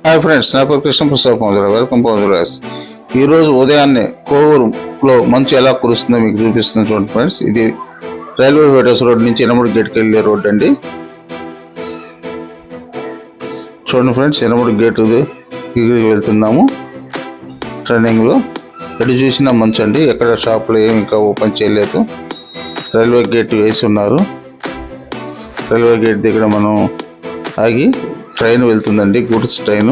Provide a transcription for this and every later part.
Hi friends, నా పేరు Krishnaprasad పౌజరా. Welcome పౌజరాస్. ఈరోజు ఉదయాన్నే కోవూరులో మంచు ఎలా కురుస్తుందో మీకు చూపిస్తుంది చూడండి ఫ్రెండ్స్. ఇది రైల్వే వేటర్స్ రోడ్ నుంచి ఎనమూడి గేట్కి వెళ్ళే రోడ్ అండి. చూడండి ఫ్రెండ్స్, ఎనమూడి గేట్ వెళ్తున్నాము ట్రైనింగ్లో. ఎటు చూసినా మంచు అండి. ఎక్కడ షాపులో ఏమి ఇంకా ఓపెన్ చేయలేదు. రైల్వే గేట్ వేసి ఉన్నారు. రైల్వే గేట్ దగ్గర మనం ఆగి ట్రైన్ వెళ్తుందండి, గూడ్స్ ట్రైన్.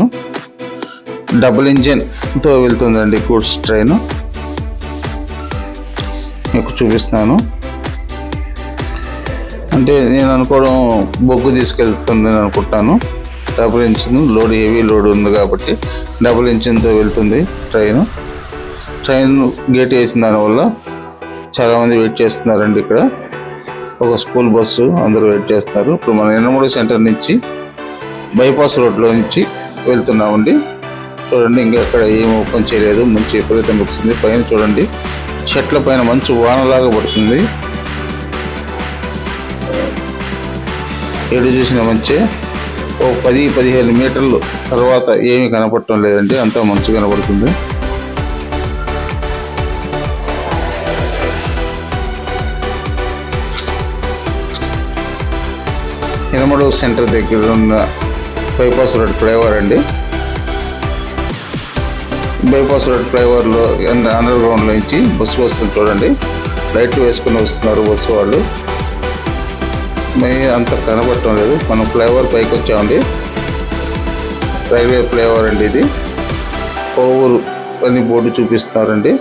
డబుల్ ఇంజిన్తో వెళ్తుందండి గూడ్స్ ట్రైన్. మీకు చూపిస్తాను. అంటే నేను అనుకోవడం బొగ్గు తీసుకెళ్తుంది అనుకుంటాను. Double engine load, heavy load ఉంది కాబట్టి డబుల్ ఇంజిన్తో వెళ్తుంది ట్రైన్. ట్రైన్ గేట్ వేసిన దానివల్ల చాలామంది వెయిట్ చేస్తున్నారండి. ఇక్కడ ఒక స్కూల్ బస్సు, అందరూ వెయిట్ చేస్తున్నారు. ఇప్పుడు మన ఎనమూడి సెంటర్ నుంచి బైపాస్ రోడ్లో నుంచి వెళ్తున్నామండి. చూడండి, ఇంకెక్కడ ఏమి ఓపెన్ చేయలేదు. మంచు విపరీతంగా వస్తుంది. పైన చూడండి, చెట్ల పైన మంచు వానలాగా పడుతుంది. ఎటు చూసిన మంచి ఓ 10-15 మీటర్లు తర్వాత ఏమీ కనపడటం లేదండి. అంతా మంచు కనపడుతుంది. ఎనమూడి సెంటర్ దగ్గర ఉన్న బైపాస్ రోడ్ ఫ్లైఓవర్ అండి. బైపాస్ రోడ్ ఫ్లైఓవర్లో అండర్ గ్రౌండ్లో నుంచి బస్సు వస్తుంది చూడండి. లైట్లు వేసుకుని వస్తున్నారు బస్సు వాళ్ళు. అంత కనపడటం లేదు. మనం ఫ్లైఓవర్ పైకి వచ్చామండి. రైల్వే ఫ్లైఓవర్ అండి ఇది. కోవూరు అని బోర్డు చూపిస్తున్నారండి.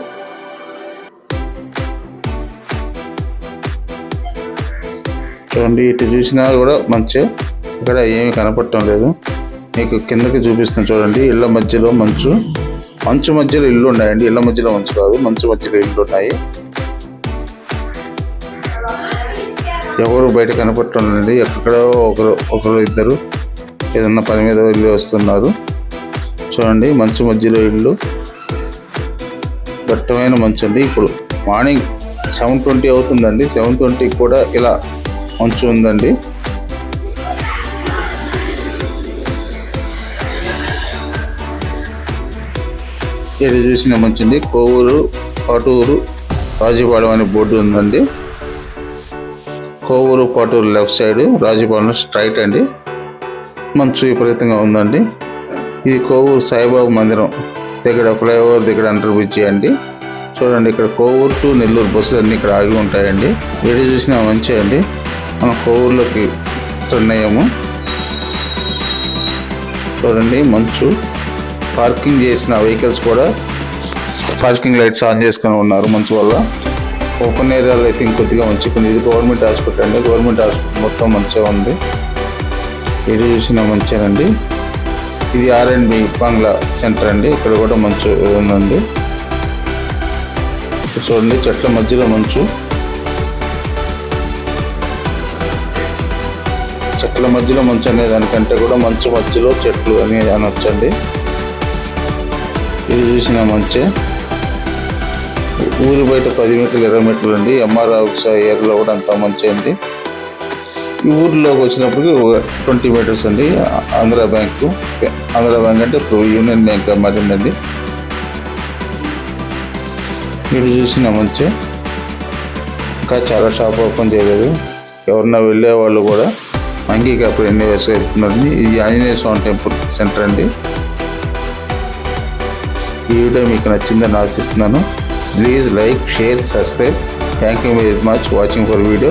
చూడండి, ఇటు చూసినా కూడా మంచి, ఇక్కడ ఏమీ కనపడటం లేదు. మీకు కిందకి చూపిస్తాను చూడండి. ఇళ్ళ మధ్యలో మంచు మధ్యలో ఇల్లు ఉన్నాయండి. ఇళ్ళ మధ్యలో మంచు కాదు, మంచు మధ్యలో ఇల్లు ఉన్నాయి. ఎవరు బయట కనపడటం లేదండి. ఎక్కడో ఒకరు ఇద్దరు ఏదన్నా పని మీద వెళ్ళి వస్తున్నారు. చూడండి, మంచు మధ్యలో ఇల్లు, దట్టమైన మంచు అండి. ఇప్పుడు మార్నింగ్ 7:20 అవుతుందండి. 7:20 కూడా ఇలా మంచు ఉందండి. ఇక్కడ చూసిన మంచు అండి. కోవూరు, పాటూరు, రాజుపాలెం అనే బోర్డు ఉందండి. Kovur, Paturu left side, Rajupalem straight అండి. మంచు విపరీతంగా ఉందండి. ఇది కోవూరు సాయిబాబా మందిరం దగ్గర ఫ్లైఓవర్ దగ్గర అండర్ బ్రిడ్జి అండి. చూడండి, ఇక్కడ కోవూరు టు నెల్లూరు బస్సులు అన్నీ ఇక్కడ ఆగి ఉంటాయండి. ఎటు చూసినా మంచి అండి. మనం కోవూరులోకి తున్నాము. చూడండి, మంచు. పార్కింగ్ చేసిన వెహికల్స్ కూడా పార్కింగ్ లైట్స్ ఆన్ చేసుకొని ఉన్నారు మంచు వల్ల. ఓపెన్ ఏరియాలో అయితే ఇంకొద్దిగా మంచుకుంది. ఇది గవర్నమెంట్ హాస్పిటల్ అండి. గవర్నమెంట్ హాస్పిటల్ మొత్తం మంచిగా ఉంది. ఎటు చూసిన మంచేనండి. ఇది R&B బంగ్లా సెంటర్ అండి. ఇక్కడ కూడా మంచు ఉందండి. చూడండి, చెట్ల మధ్యలో మంచు. చెట్ల మధ్యలో మంచు అనే దానికంటే కూడా మంచు మధ్యలో చెట్లు అని అనొచ్చండి. ఇది చూసిన మంచే. ఊరి బయట 10 మీటర్లు 20 మీటర్లు అండి. MR ఆఫీస్ ఏరియాలో కూడా అంతా మంచి అండి. ఈ ఊరిలోకి వచ్చినప్పటికీ 20 మీటర్స్ అండి. ఆంధ్ర బ్యాంక్ అంటే ఇప్పుడు యూనియన్ బ్యాంక్ మారిందండి. ఇది చూసిన మంచి. ఇంకా చాలా షాప్ ఓపెన్ చేయలేదు. ఎవరన్నా వెళ్ళే వాళ్ళు కూడా మంగీకి అప్పుడు ఎన్ని వేసుకు వెళ్తున్నారండి. ఇది ఆంజనేయ స్వామి టెంపుల్ సెంటర్ అండి. ఈ వీడియో మీకు నచ్చిందని ఆశిస్తున్నాను. Please like, share, subscribe. Thank you very much watching for video.